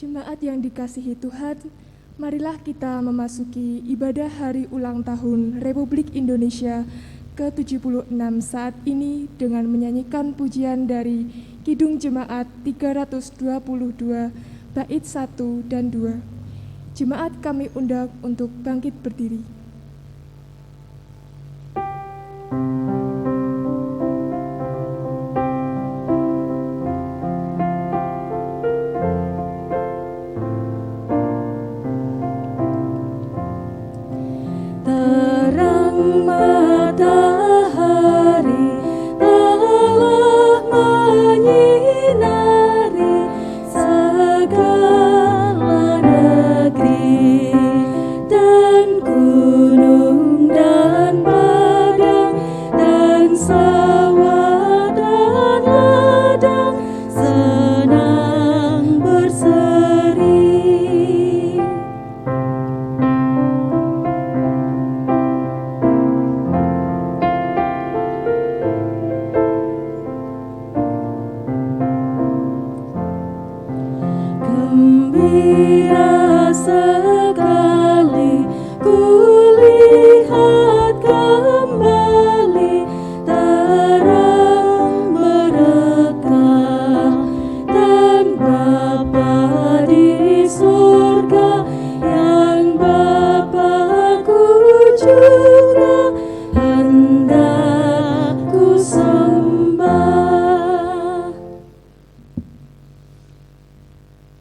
Jemaat yang dikasihi Tuhan, marilah kita memasuki ibadah hari ulang tahun Republik Indonesia ke-76 saat ini dengan menyanyikan pujian dari Kidung Jemaat 322 bait 1 dan 2. Jemaat kami undang untuk bangkit berdiri.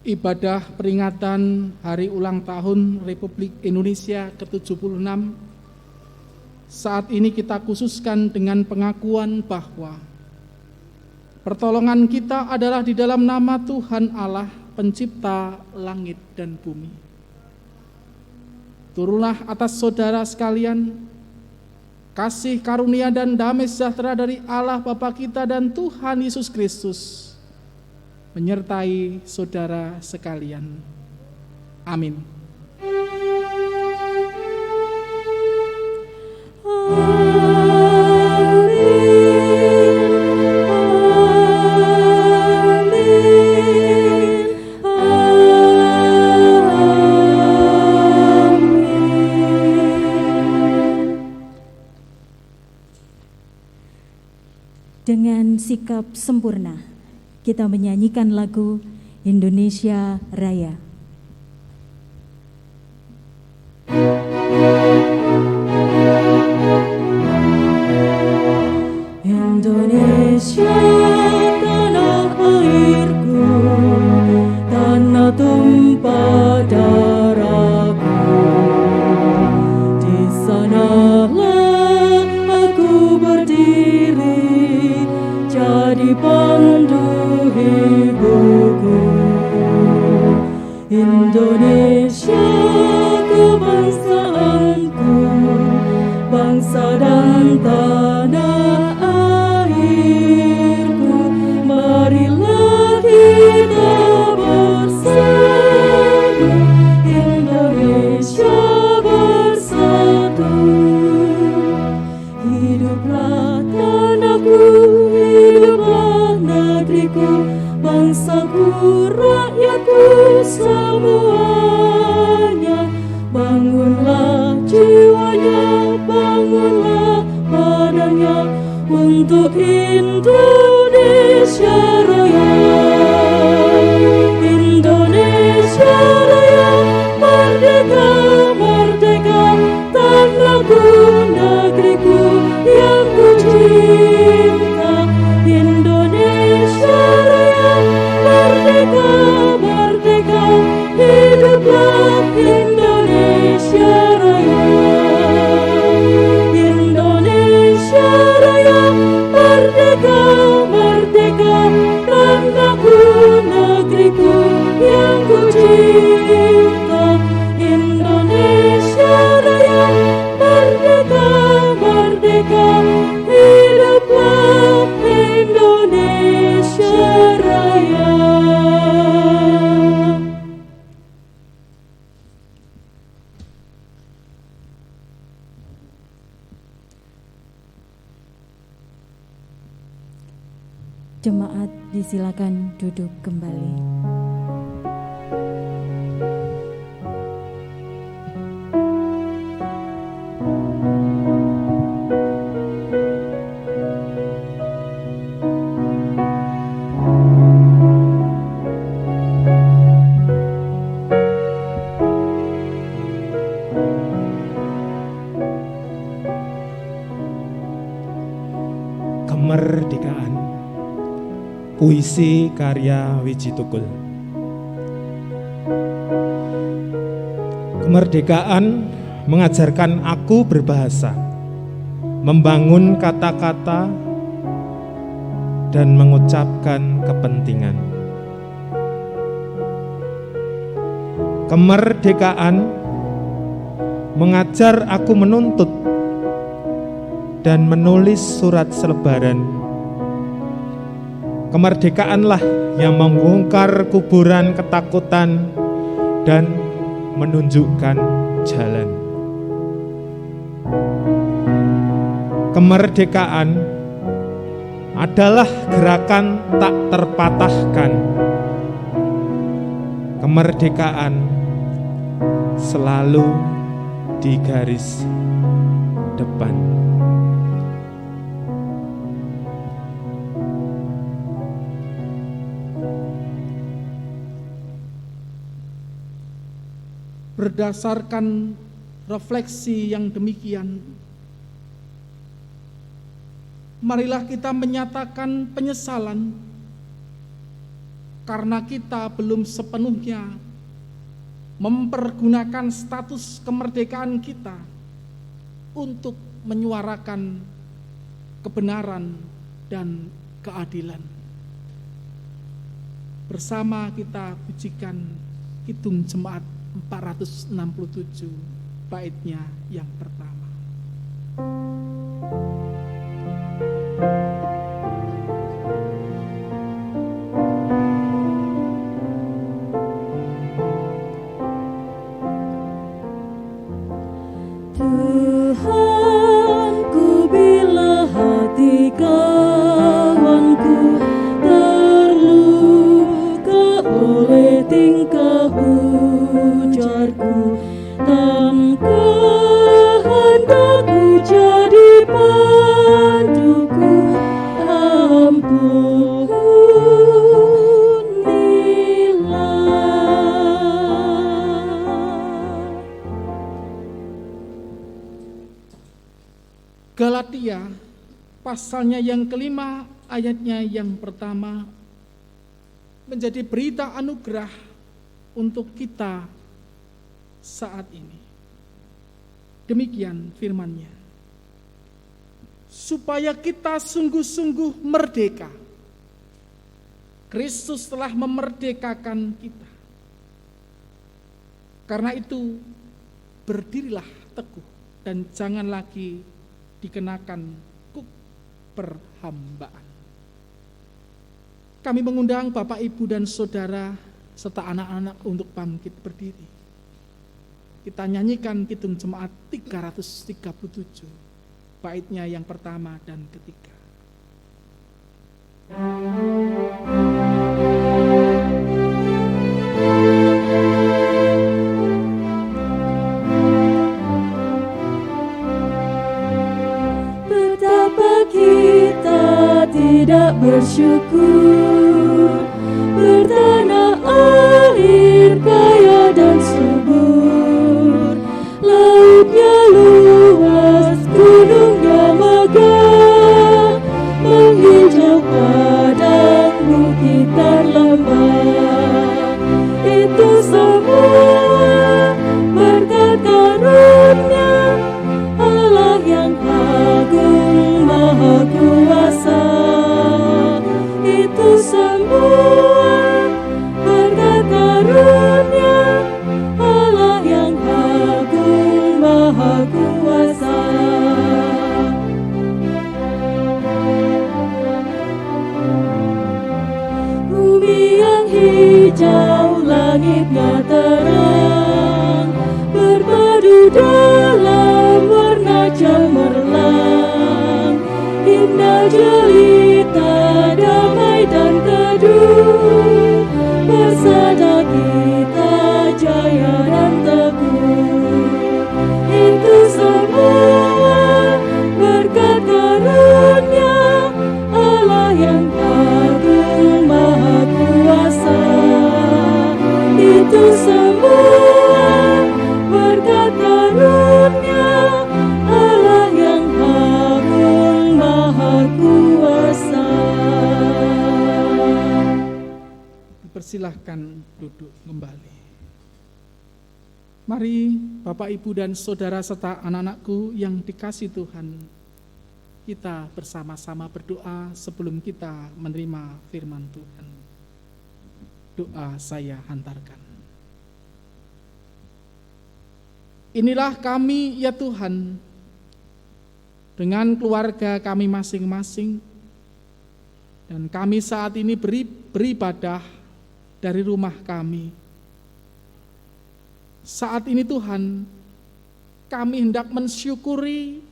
Ibadah peringatan Hari Ulang Tahun Republik Indonesia ke-76 saat ini kita khususkan dengan pengakuan bahwa pertolongan kita adalah di dalam nama Tuhan Allah, pencipta langit dan bumi. Turunlah atas saudara sekalian kasih karunia dan damai sejahtera dari Allah Bapa kita dan Tuhan Yesus Kristus menyertai saudara sekalian. Amin. Dengan sikap sempurna, kita menyanyikan lagu Indonesia Raya. Indonesia tanah airku, tanah tumpah darahku, di sanalah aku berdiri jadi pandu hidupku. Indonesia kebangsaanku, bangsa dan tanah airku, marilah kita bersatu, Indonesia bersatu. Hiduplah tanahku, hiduplah negeriku, bangsaku, rakyatku semuanya. Bangunlah jiwanya, bangunlah badannya untuk Indonesia Raya. Indonesia Raya, merdeka, merdeka, tanahku, negeriku yang ku cinta. Indonesia Raya, merdeka, merdeka, hiduplah Indonesia Raya. Indonesia Raya, merdeka, merdeka, tanahku, negeriku yang ku cinta. Indonesia Raya, merdeka, merdeka, hiduplah Indonesia Raya. Jemaat disilakan duduk kembali. Kemerdekaan. Puisi karya Wiji Tukul. Kemerdekaan mengajarkan aku berbahasa, membangun kata-kata, dan mengucapkan kepentingan. Kemerdekaan mengajar aku menuntut dan menulis surat selebaran. Kemerdekaanlah yang membongkar kuburan ketakutan dan menunjukkan jalan. Kemerdekaan adalah gerakan tak terpatahkan. Kemerdekaan selalu di garis depan. Berdasarkan refleksi yang demikian, marilah kita menyatakan penyesalan karena kita belum sepenuhnya mempergunakan status kemerdekaan kita untuk menyuarakan kebenaran dan keadilan. Bersama kita pujikan Kidung Jemaat 467 baitnya yang pertama. Tuhanku, bila hati kawanku terluka oleh tingkah ujarku, tam kehendakku jadi panduku, ampunilah. Galatia pasalnya yang kelima ayatnya yang pertama menjadi berita anugerah untuk kita saat ini. Demikian firman-Nya. Supaya kita sungguh-sungguh merdeka. Kristus telah memerdekakan kita. Karena itu berdirilah teguh dan jangan lagi dikenakan kuk perhambaan. Kami mengundang Bapak, Ibu, dan Saudara serta anak-anak untuk bangkit berdiri. Kita nyanyikan Kidung Jemaat 337, baitnya yang pertama dan ketiga. Betapa kita tidak bersyukur bertanah air kaya dan subur, lautnya luas, gunungnya megah, menghijau padang, bukitan lembah. Itu semua berkat karunia Allah yang agung maha kuasa. Itu semua berkat karunia Allah yang agung maha kuasa. Bumi yang hijau, langitnya terang, berpadu dalam warna cemerlang, indah jelita, damai dan teduh, bersama kita jaya dan teguh. Itu semua berkat karunia Allah yang agung maha kuasa. Itu semua Persilahkan duduk kembali. Mari Bapak, Ibu, dan Saudara serta anak-anakku yang dikasihi Tuhan, kita bersama-sama berdoa sebelum kita menerima firman Tuhan. Doa saya hantarkan. Inilah kami ya Tuhan, dengan keluarga kami masing-masing, dan kami saat ini beribadah dari rumah kami. Saat ini Tuhan, kami hendak mensyukuri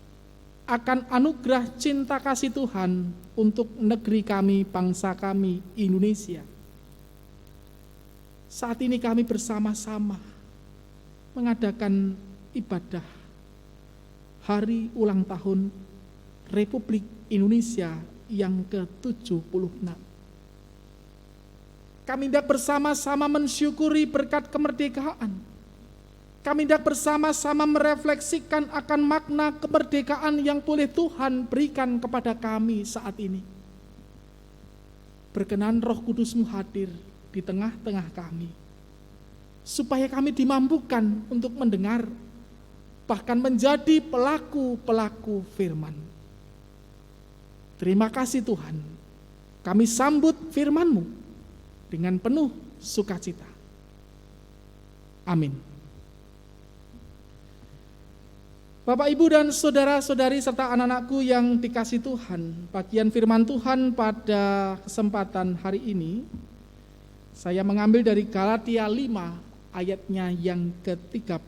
akan anugerah cinta kasih Tuhan untuk negeri kami, bangsa kami, Indonesia. Saat ini kami bersama-sama mengadakan ibadah hari ulang tahun Republik Indonesia yang ke-76. Kami hendak bersama-sama mensyukuri berkat kemerdekaan. Kami hendak bersama-sama merefleksikan akan makna kemerdekaan yang boleh Tuhan berikan kepada kami saat ini. Berkenan Roh Kudus-Mu hadir di tengah-tengah kami, supaya kami dimampukan untuk mendengar, bahkan menjadi pelaku-pelaku firman. Terima kasih Tuhan, kami sambut firman-Mu dengan penuh sukacita. Amin. Bapak, Ibu, dan saudara-saudari serta anak-anakku yang dikasihi Tuhan, bagian firman Tuhan pada kesempatan hari ini saya mengambil dari Galatia 5 ayatnya yang ke-13.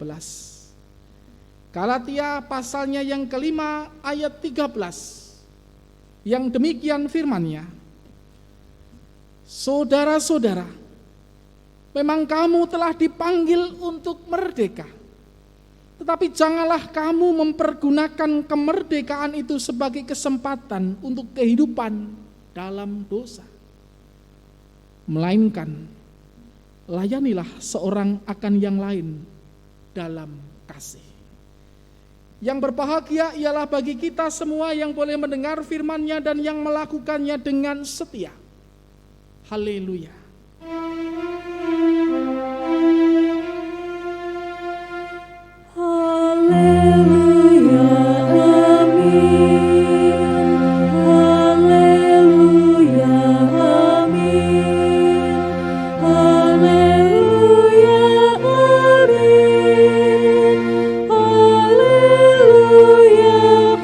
Galatia pasalnya yang kelima ayat 13. Yang demikian firman-Nya. Saudara-saudara, memang kamu telah dipanggil untuk merdeka. Tetapi janganlah kamu mempergunakan kemerdekaan itu sebagai kesempatan untuk kehidupan dalam dosa. Melainkan, layanilah seorang akan yang lain dalam kasih. Yang berbahagia ialah bagi kita semua yang boleh mendengar firman-Nya dan yang melakukannya dengan setia. Haleluya. Haleluya, amin. Haleluya, amin. Haleluya, amin. Haleluya, amin.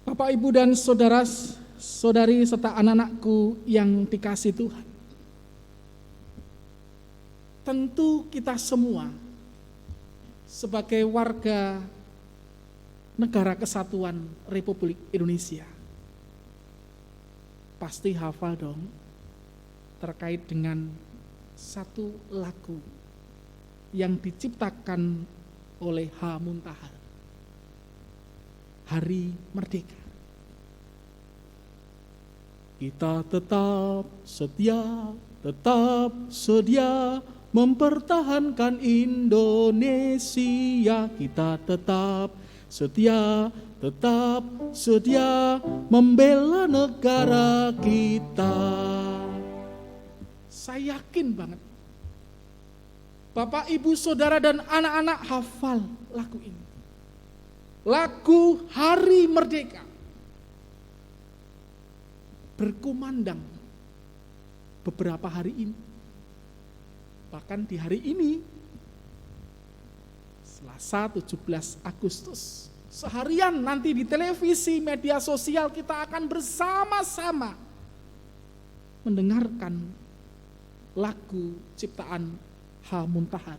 Bapak, Ibu, dan saudara-saudari serta anak-anakku yang dikasihi Tuhan. Tentu kita semua sebagai warga Negara Kesatuan Republik Indonesia pasti hafal dong terkait dengan satu lagu yang diciptakan oleh H. Muntahar, Hari Merdeka. Kita tetap sedia mempertahankan Indonesia. Kita tetap sedia membela negara kita. Saya yakin banget Bapak, Ibu, Saudara, dan anak-anak hafal lagu ini. Lagu Hari Merdeka berkumandang beberapa hari ini. Bahkan di hari ini, Selasa 17 Agustus, seharian nanti di televisi, media sosial kita akan bersama-sama mendengarkan lagu ciptaan H. Muntahar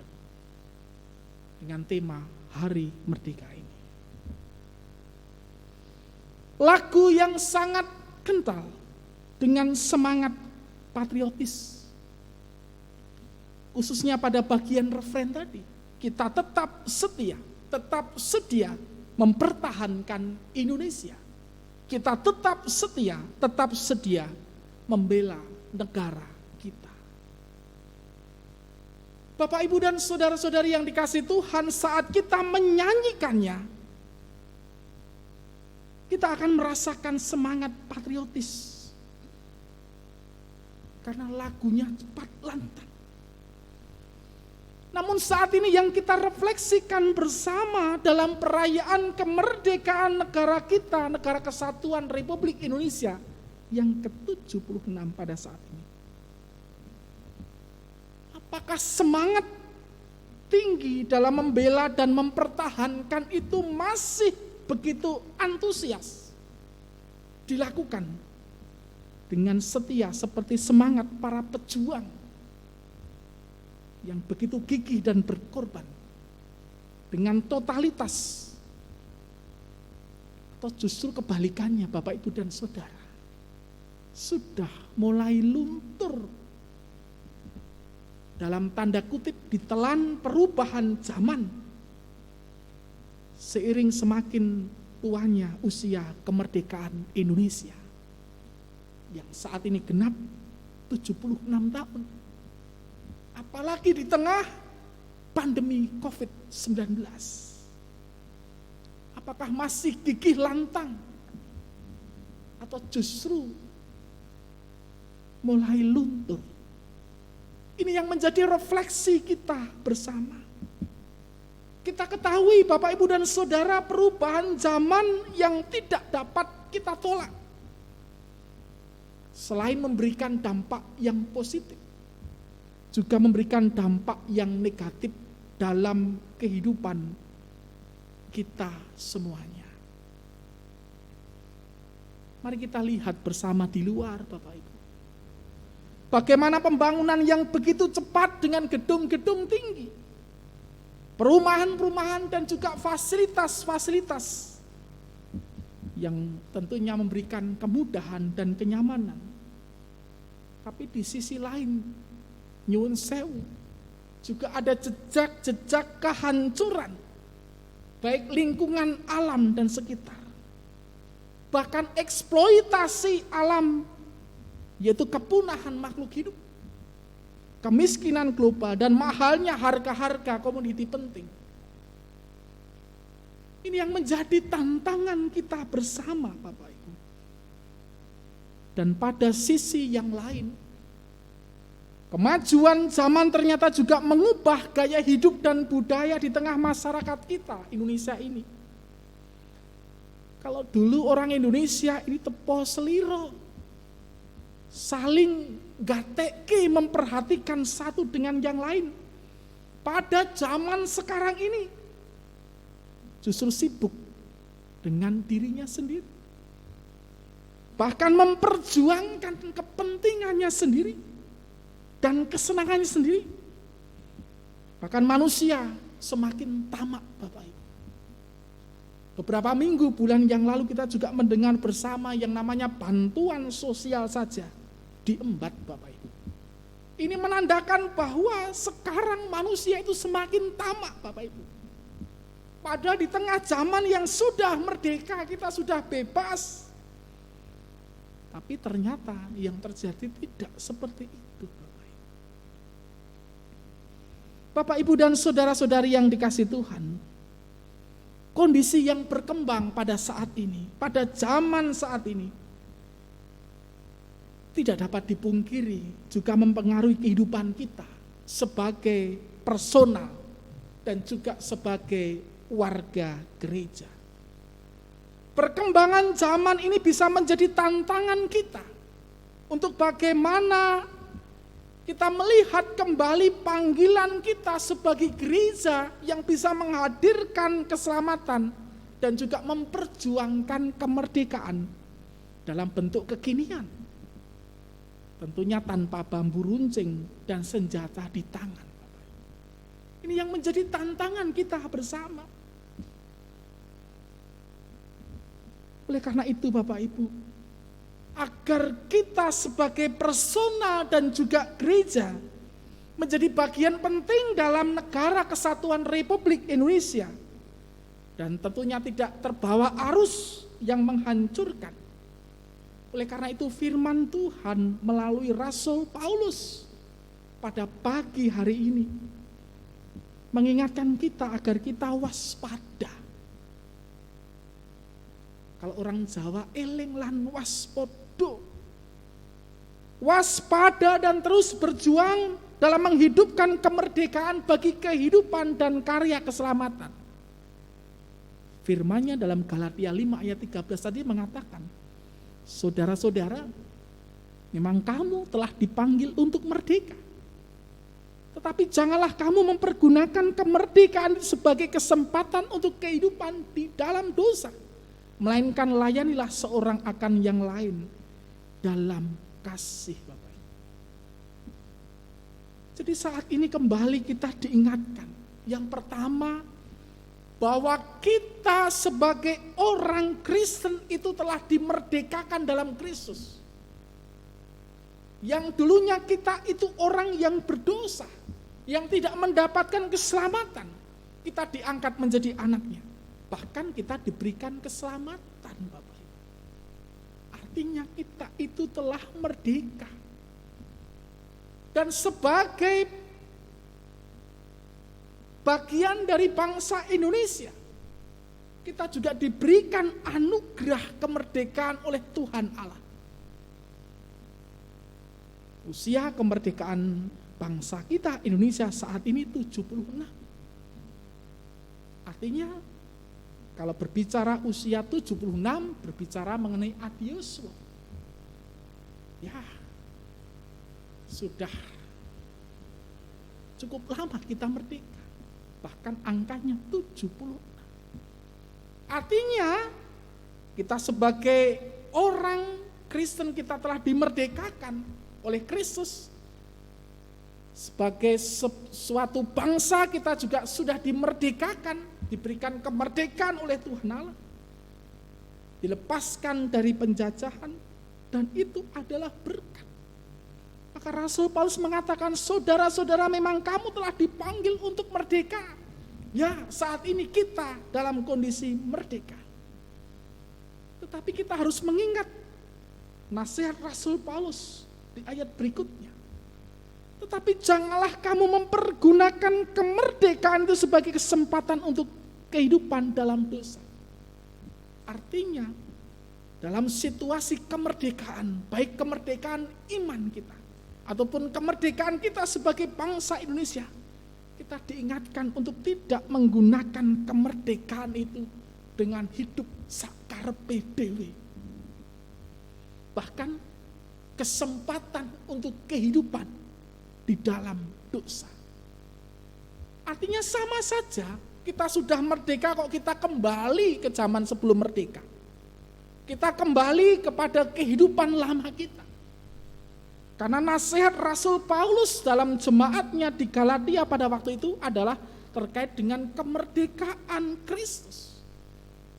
dengan tema Hari Merdeka ini. Lagu yang sangat kental dengan semangat patriotis. Khususnya pada bagian refren tadi, kita tetap sedia mempertahankan Indonesia. Kita tetap sedia membela negara kita. Bapak, Ibu, dan saudara-saudari yang dikasihi Tuhan, saat kita menyanyikannya, kita akan merasakan semangat patriotis. Karena lagunya cepat lantang. Namun saat ini yang kita refleksikan bersama dalam perayaan kemerdekaan negara kita, Negara Kesatuan Republik Indonesia yang ke-76 pada saat ini. Apakah semangat tinggi dalam membela dan mempertahankan itu masih begitu antusias dilakukan dengan setia seperti semangat para pejuang yang begitu gigih dan berkorban dengan totalitas, atau justru kebalikannya Bapak Ibu dan Saudara, sudah mulai luntur dalam tanda kutip ditelan perubahan zaman seiring semakin tuanya usia kemerdekaan Indonesia yang saat ini genap 76 tahun. Apalagi di tengah pandemi COVID-19. Apakah masih gigih lantang atau justru mulai luntur? Ini yang menjadi refleksi kita bersama. Kita ketahui Bapak Ibu dan Saudara, perubahan zaman yang tidak dapat kita tolak. Selain memberikan dampak yang positif, juga memberikan dampak yang negatif dalam kehidupan kita semuanya. Mari kita lihat bersama di luar Bapak Ibu. Bagaimana pembangunan yang begitu cepat dengan gedung-gedung tinggi, perumahan-perumahan dan juga fasilitas-fasilitas yang tentunya memberikan kemudahan dan kenyamanan. Tapi di sisi lain, nyuwun sewu, juga ada jejak-jejak kehancuran, baik lingkungan alam dan sekitar. Bahkan eksploitasi alam, yaitu kepunahan makhluk hidup, kemiskinan global, dan mahalnya harga-harga komoditi penting. Ini yang menjadi tantangan kita bersama Bapak Ibu. Dan pada sisi yang lain, kemajuan zaman ternyata juga mengubah gaya hidup dan budaya di tengah masyarakat kita, Indonesia ini. Kalau dulu orang Indonesia ini tepo seliro, saling gateke memperhatikan satu dengan yang lain. Pada zaman sekarang ini, justru sibuk dengan dirinya sendiri. Bahkan memperjuangkan kepentingannya sendiri dan kesenangannya sendiri. Bahkan manusia semakin tamak Bapak Ibu. Beberapa minggu, bulan yang lalu kita juga mendengar bersama yang namanya bantuan sosial saja diembat Bapak Ibu. Ini menandakan bahwa sekarang manusia itu semakin tamak Bapak Ibu. Padahal di tengah zaman yang sudah merdeka, kita sudah bebas. Tapi ternyata yang terjadi tidak seperti itu Bapak Ibu. Bapak Ibu dan saudara-saudari yang dikasihi Tuhan, kondisi yang berkembang pada saat ini, pada zaman saat ini, tidak dapat dipungkiri juga mempengaruhi kehidupan kita sebagai personal dan juga sebagai warga gereja. Perkembangan zaman ini bisa menjadi tantangan kita untuk bagaimana kita melihat kembali panggilan kita sebagai gereja yang bisa menghadirkan keselamatan dan juga memperjuangkan kemerdekaan dalam bentuk kekinian. Tentunya tanpa bambu runcing dan senjata di tangan. Ini yang menjadi tantangan kita bersama. Oleh karena itu Bapak Ibu, agar kita sebagai personal dan juga gereja menjadi bagian penting dalam Negara Kesatuan Republik Indonesia dan tentunya tidak terbawa arus yang menghancurkan. Oleh karena itu firman Tuhan melalui Rasul Paulus pada pagi hari ini mengingatkan kita agar kita waspada. Kalau orang Jawa, eling lan waspodo. Waspada dan terus berjuang dalam menghidupkan kemerdekaan bagi kehidupan dan karya keselamatan. Firman-Nya dalam Galatia 5 ayat 13 tadi mengatakan, saudara-saudara, memang kamu telah dipanggil untuk merdeka. Tetapi janganlah kamu mempergunakan kemerdekaan itu sebagai kesempatan untuk kehidupan di dalam dosa. Melainkan layanilah seorang akan yang lain dalam kasih. Bapak. Jadi saat ini kembali kita diingatkan. Yang pertama, bahwa kita sebagai orang Kristen itu telah dimerdekakan dalam Kristus. Yang dulunya kita itu orang yang berdosa, yang tidak mendapatkan keselamatan. Kita diangkat menjadi anaknya. Bahkan kita diberikan keselamatan, Bapak. Artinya kita itu telah merdeka. Dan sebagai bagian dari bangsa Indonesia, kita juga diberikan anugerah kemerdekaan oleh Tuhan Allah. Usia kemerdekaan bangsa kita Indonesia saat ini 76. Artinya kalau berbicara usia 76, berbicara mengenai Adi Yosua. Ya, sudah cukup lama kita merdeka. Bahkan angkanya 76. Artinya kita sebagai orang Kristen kita telah dimerdekakan oleh Kristus. Sebagai suatu bangsa kita juga sudah dimerdekakan, diberikan kemerdekaan oleh Tuhan Allah. Dilepaskan dari penjajahan dan itu adalah berkat. Maka Rasul Paulus mengatakan, saudara-saudara memang kamu telah dipanggil untuk merdeka. Ya, saat ini kita dalam kondisi merdeka. Tetapi kita harus mengingat nasihat Rasul Paulus di ayat berikutnya. Tetapi janganlah kamu mempergunakan kemerdekaan itu sebagai kesempatan untuk kehidupan dalam dosa. Artinya, dalam situasi kemerdekaan, baik kemerdekaan iman kita, ataupun kemerdekaan kita sebagai bangsa Indonesia, kita diingatkan untuk tidak menggunakan kemerdekaan itu dengan hidup sakarepe dhewe. Bahkan kesempatan untuk kehidupan di dalam dosa. Artinya sama saja, kita sudah merdeka kok kita kembali ke zaman sebelum merdeka. Kita kembali kepada kehidupan lama kita. Karena nasihat Rasul Paulus dalam jemaatnya di Galatia pada waktu itu adalah terkait dengan kemerdekaan Kristus.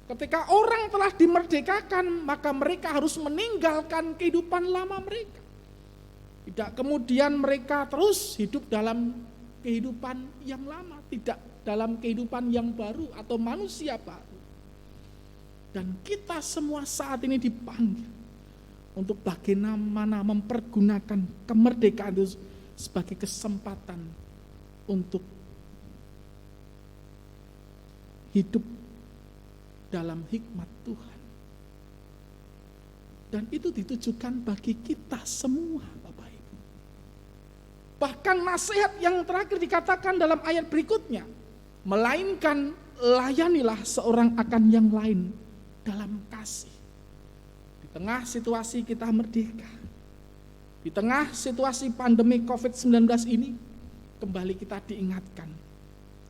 Ketika orang telah dimerdekakan, maka mereka harus meninggalkan kehidupan lama mereka. Tidak kemudian mereka terus hidup dalam kehidupan yang lama, tidak dalam kehidupan yang baru atau manusia baru. Dan kita semua saat ini dipanggil untuk bagaimana mempergunakan kemerdekaan itu sebagai kesempatan untuk hidup dalam hikmat Tuhan. Dan itu ditujukan bagi kita semua, Bapak Ibu. Bahkan nasihat yang terakhir dikatakan dalam ayat berikutnya, melainkan layanilah seorang akan yang lain dalam kasih. Di tengah situasi kita merdeka, di tengah situasi pandemi COVID-19 ini, kembali kita diingatkan,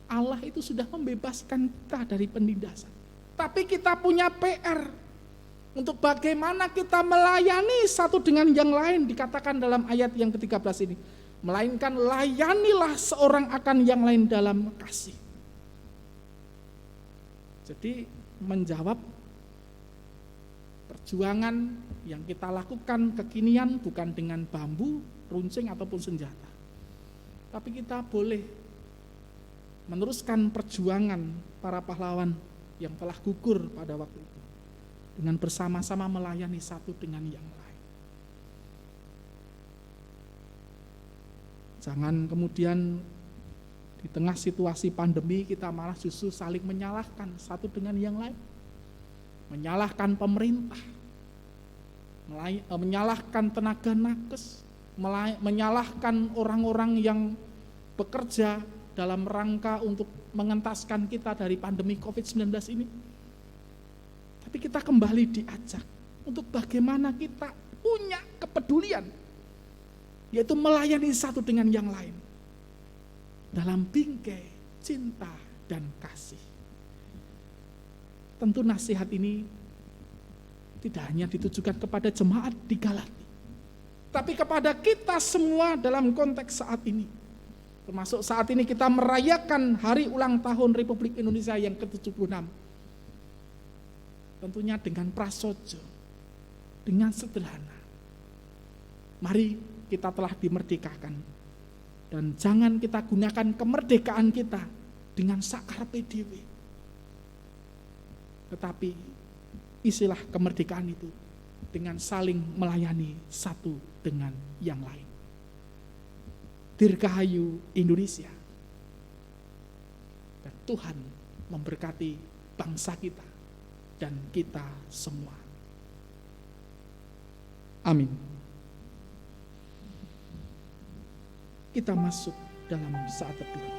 Allah itu sudah membebaskan kita dari penindasan. Tapi kita punya PR untuk bagaimana kita melayani satu dengan yang lain, dikatakan dalam ayat yang ke-13 ini. Melainkan layanilah seorang akan yang lain dalam kasih. Jadi menjawab perjuangan yang kita lakukan kekinian bukan dengan bambu, runcing ataupun senjata. Tapi kita boleh meneruskan perjuangan para pahlawan yang telah gugur pada waktu itu, dengan bersama-sama melayani satu dengan yang lain. Jangan kemudian di tengah situasi pandemi kita malah justru saling menyalahkan satu dengan yang lain. menyalahkan pemerintah, menyalahkan tenaga nakes, menyalahkan orang-orang yang bekerja dalam rangka untuk mengentaskan kita dari pandemi COVID-19 ini. Tapi kita kembali diajak untuk bagaimana kita punya kepedulian, yaitu melayani satu dengan yang lain dalam bingkai cinta dan kasih. Tentu nasihat ini tidak hanya ditujukan kepada jemaat di Galati, tapi kepada kita semua dalam konteks saat ini. Termasuk saat ini kita merayakan hari ulang tahun Republik Indonesia yang ke-76. Tentunya dengan prasaja, dengan sederhana. Mari kita telah dimerdekakan. Dan jangan kita gunakan kemerdekaan kita dengan sakarpe dhewe. Tetapi isilah kemerdekaan itu dengan saling melayani satu dengan yang lain. Dirgahayu Indonesia. Dan Tuhan memberkati bangsa kita dan kita semua. Amin. Kita masuk dalam saat teduh.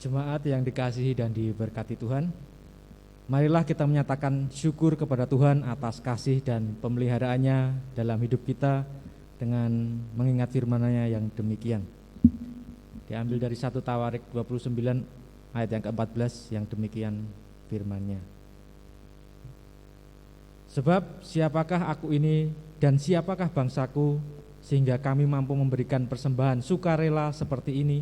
Jemaat yang dikasihi dan diberkati Tuhan, marilah kita menyatakan syukur kepada Tuhan atas kasih dan pemeliharaannya dalam hidup kita dengan mengingat firman-Nya yang demikian. Diambil dari 1 Tawarik 29 ayat yang ke-14 yang demikian firman-Nya. Sebab siapakah aku ini dan siapakah bangsaku sehingga kami mampu memberikan persembahan sukarela seperti ini?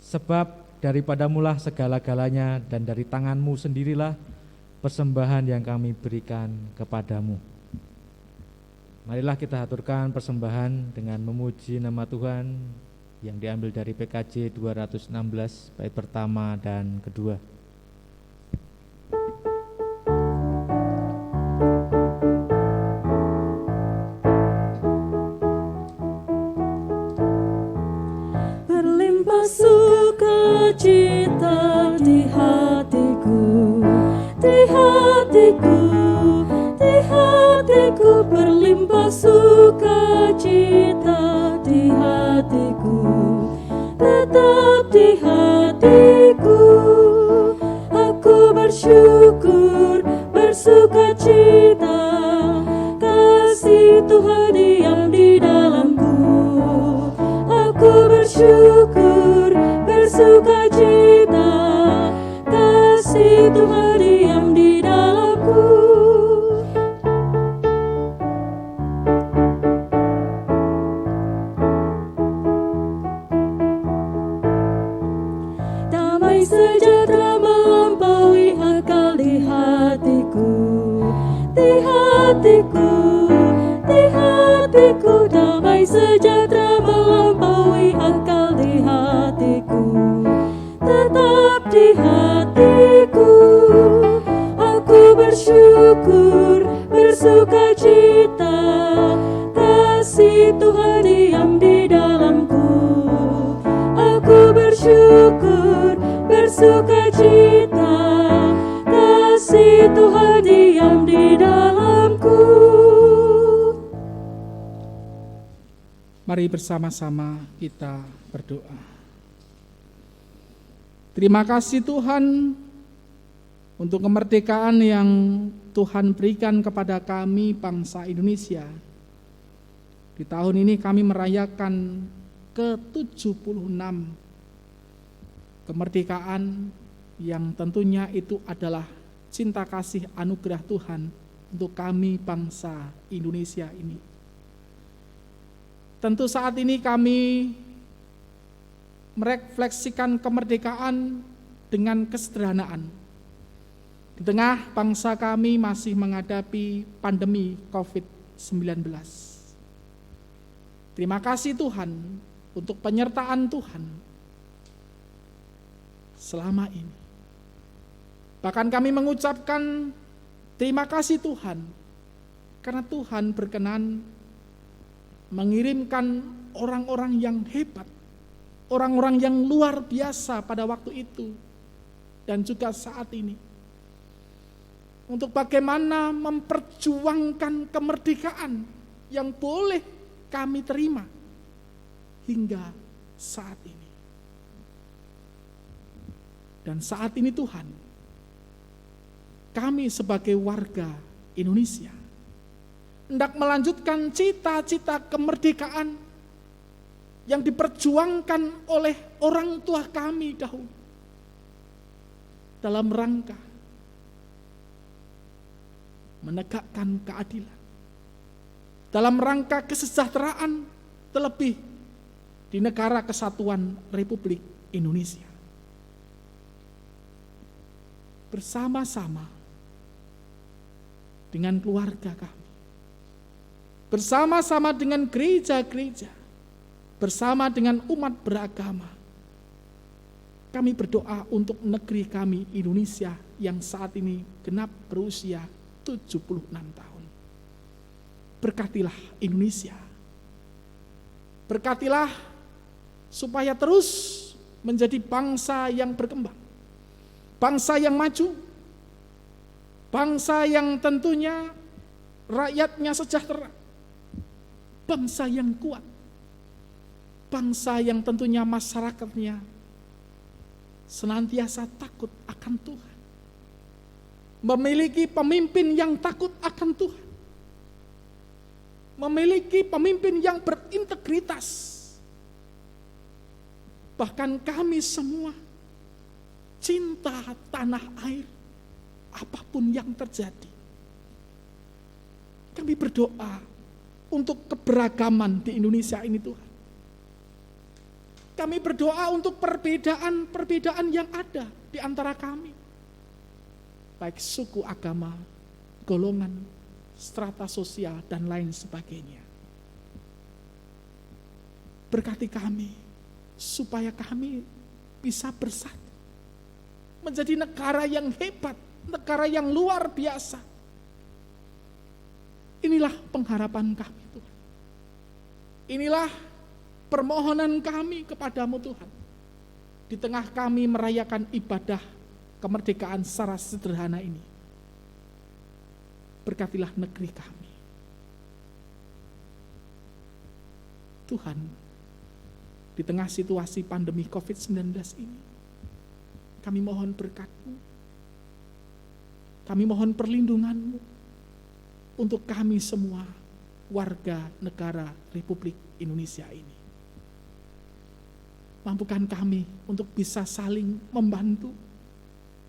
Sebab daripadamulah segala-galanya dan dari tanganmu sendirilah persembahan yang kami berikan kepadamu. Marilah kita aturkan persembahan dengan memuji nama Tuhan yang diambil dari PKJ 216 bait pertama dan kedua. Berlimpah sukacita di hatiku, di hatiku, di hatiku. Berlimpah sukacita di hatiku, tetap di hatiku. Aku bersyukur, bersukacita, kasih Tuhan diam di dalamku. Aku bersyukur, bersukacita, kasih Tuhan diam di dalamku. Damai sejahtera melampaui akal di hatiku, di hatiku, di hatiku. Damai sejahtera melampaui akal di hatiku, tetap di hatiku. Aku bersyukur, bersukacita, kasih Tuhan diam di dalamku. Aku bersyukur, bersukacita, kasih Tuhan diam di dalamku. Mari bersama-sama kita berdoa. Terima kasih Tuhan untuk kemerdekaan yang Tuhan berikan kepada kami bangsa Indonesia. Di tahun ini kami merayakan ke-76 kemerdekaan yang tentunya itu adalah cinta kasih anugerah Tuhan untuk kami bangsa Indonesia ini. Tentu saat ini kami merefleksikan kemerdekaan dengan kesederhanaan. Di tengah bangsa kami masih menghadapi pandemi COVID-19. Terima kasih Tuhan untuk penyertaan Tuhan selama ini. Bahkan kami mengucapkan terima kasih Tuhan karena Tuhan berkenan mengirimkan orang-orang yang hebat, orang-orang yang luar biasa pada waktu itu dan juga saat ini, untuk bagaimana memperjuangkan kemerdekaan yang boleh kami terima hingga saat ini. Dan saat ini Tuhan, kami sebagai warga Indonesia hendak melanjutkan cita-cita kemerdekaan yang diperjuangkan oleh orang tua kami dahulu dalam rangka menegakkan keadilan, dalam rangka kesejahteraan, terlebih di negara kesatuan Republik Indonesia. Bersama-sama dengan keluarga kami, bersama-sama dengan gereja-gereja, bersama dengan umat beragama, kami berdoa untuk negeri kami Indonesia yang saat ini genap berusia 76 tahun. Berkatilah Indonesia, berkatilah supaya terus menjadi bangsa yang berkembang, bangsa yang maju, bangsa yang tentunya rakyatnya sejahtera, bangsa yang kuat, bangsa yang tentunya masyarakatnya senantiasa takut akan Tuhan, memiliki pemimpin yang takut akan Tuhan, memiliki pemimpin yang berintegritas. Bahkan kami semua cinta tanah air, apapun yang terjadi. Kami berdoa untuk keberagaman di Indonesia ini Tuhan. Kami berdoa untuk perbedaan-perbedaan yang ada di antara kami. Baik suku, agama, golongan, strata sosial, dan lain sebagainya. Berkati kami, supaya kami bisa bersatu. Menjadi negara yang hebat, negara yang luar biasa. Inilah pengharapan kami Tuhan. Inilah permohonan kami kepadamu Tuhan. Di tengah kami merayakan ibadah kemerdekaan secara sederhana ini. Berkatilah negeri kami. Tuhan, di tengah situasi pandemi COVID-19 ini, kami mohon berkat-Mu, kami mohon perlindungan-Mu untuk kami semua warga negara Republik Indonesia ini. Mampukan kami untuk bisa saling membantu,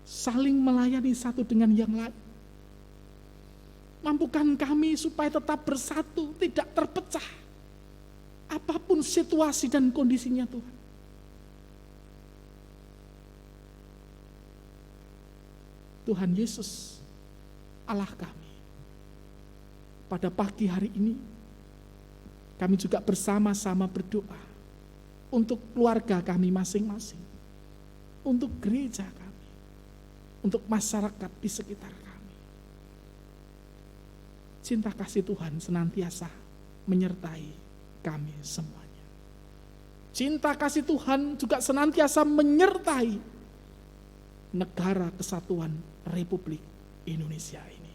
saling melayani satu dengan yang lain. Mampukan kami supaya tetap bersatu, tidak terpecah, apapun situasi dan kondisinya Tuhan. Tuhan Yesus, Allah kami, pada pagi hari ini, kami juga bersama-sama berdoa untuk keluarga kami masing-masing, untuk gereja kami, untuk masyarakat di sekitar kami. Cinta kasih Tuhan senantiasa menyertai kami semuanya. Cinta kasih Tuhan juga senantiasa menyertai negara kesatuan Republik Indonesia ini.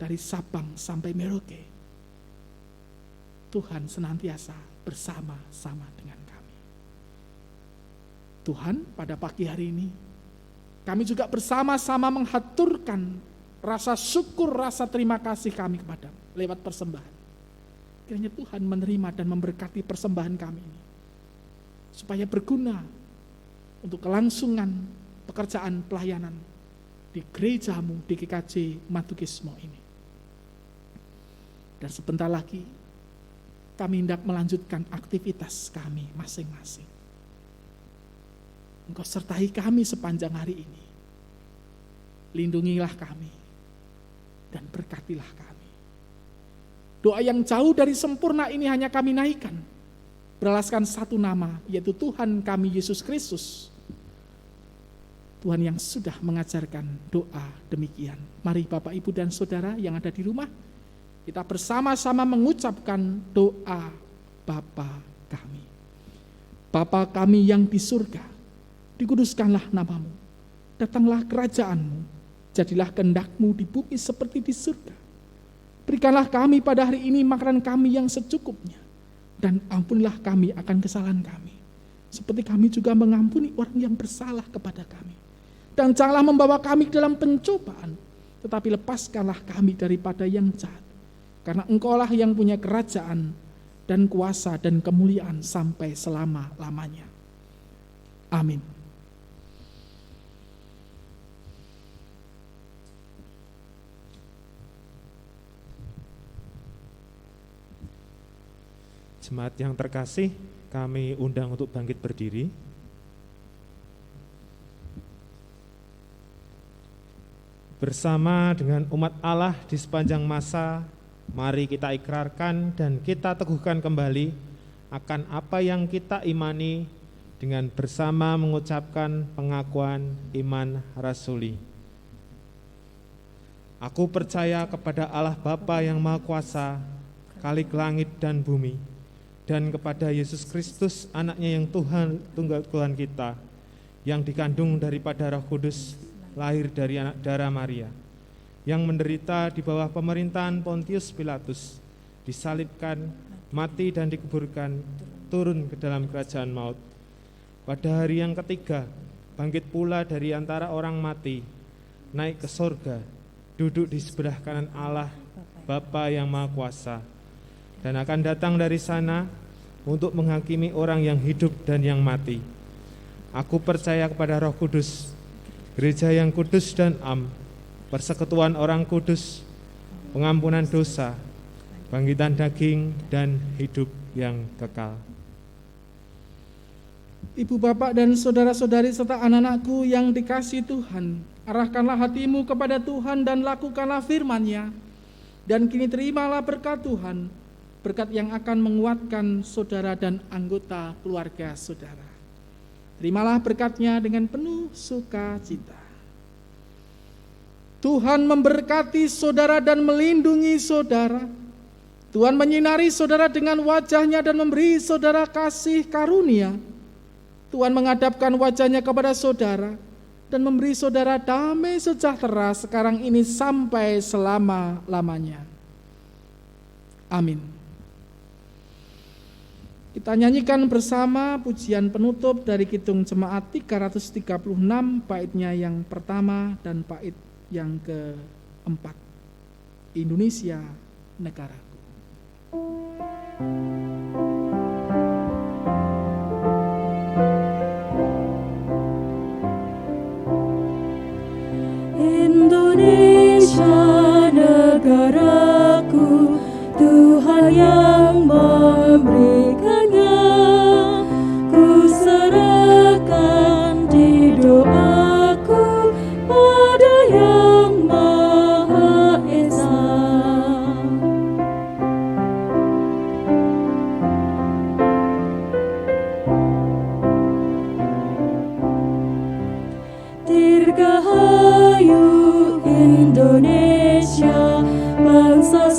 Dari Sabang sampai Merauke, Tuhan senantiasa bersama-sama dengan kami. Tuhan, pada pagi hari ini, kami juga bersama-sama menghaturkan rasa syukur, rasa terima kasih kami kepadamu lewat persembahan. Kiranya Tuhan menerima dan memberkati persembahan kami ini, supaya berguna untuk kelangsungan pekerjaan pelayanan di gerejamu di GKJ Matukismo ini. Dan sebentar lagi kami hendak melanjutkan aktivitas kami masing-masing. Engkau sertai kami sepanjang hari ini. lindungilah kami dan berkatilah kami. Doa yang jauh dari sempurna ini hanya kami naikkan, beralaskan satu nama, yaitu Tuhan kami Yesus Kristus. Tuhan yang sudah mengajarkan doa demikian. Mari Bapak, Ibu, dan Saudara yang ada di rumah, kita bersama-sama mengucapkan doa Bapa kami. Bapa kami yang di surga, dikuduskanlah namamu, datanglah kerajaanmu, jadilah kehendak-Mu di bumi seperti di surga. Berikanlah kami pada hari ini makanan kami yang secukupnya, dan ampunilah kami akan kesalahan kami, seperti kami juga mengampuni orang yang bersalah kepada kami. Dan janganlah membawa kami ke dalam pencobaan, tetapi lepaskanlah kami daripada yang jahat. Karena Engkaulah yang punya kerajaan dan kuasa dan kemuliaan sampai selama-lamanya. Amin. Jemaat yang terkasih, kami undang untuk bangkit berdiri. Bersama dengan umat Allah di sepanjang masa, mari kita ikrarkan dan kita teguhkan kembali akan apa yang kita imani dengan bersama mengucapkan pengakuan iman rasuli. Aku percaya kepada Allah Bapa yang Maha Kuasa, Khalik langit dan bumi, dan kepada Yesus Kristus, anaknya yang tunggal Tuhan kita, yang dikandung daripada Roh Kudus, lahir dari anak darah Maria, yang menderita di bawah pemerintahan Pontius Pilatus, disalibkan, mati dan dikuburkan, turun ke dalam kerajaan maut. Pada hari yang ketiga, bangkit pula dari antara orang mati, naik ke sorga, duduk di sebelah kanan Allah, Bapa yang Maha Kuasa, dan akan datang dari sana untuk menghakimi orang yang hidup dan yang mati. Aku percaya kepada Roh Kudus, gereja yang kudus dan am, persekutuan orang kudus, pengampunan dosa, bangkitan daging, dan hidup yang kekal. Ibu, bapak, dan saudara-saudari serta anak-anakku yang dikasihi Tuhan, arahkanlah hatimu kepada Tuhan dan lakukanlah firman-Nya, dan kini terimalah berkat Tuhan, berkat yang akan menguatkan saudara dan anggota keluarga saudara. Terimalah berkat-Nya dengan penuh sukacita. Tuhan memberkati saudara dan melindungi saudara. Tuhan menyinari saudara dengan wajah-Nya dan memberi saudara kasih karunia. Tuhan menghadapkan wajah-Nya kepada saudara dan memberi saudara damai sejahtera sekarang ini sampai selama-lamanya. Amin. Kita nyanyikan bersama pujian penutup dari Kidung Jemaat 336, baitnya yang pertama dan bait yang keempat. Indonesia negaraku. Indonesia negaraku, Tuhan yang memberikannya, ku serahkan di doaku pada Yang Maha Esa. Dirgahayu Indonesia, bangsa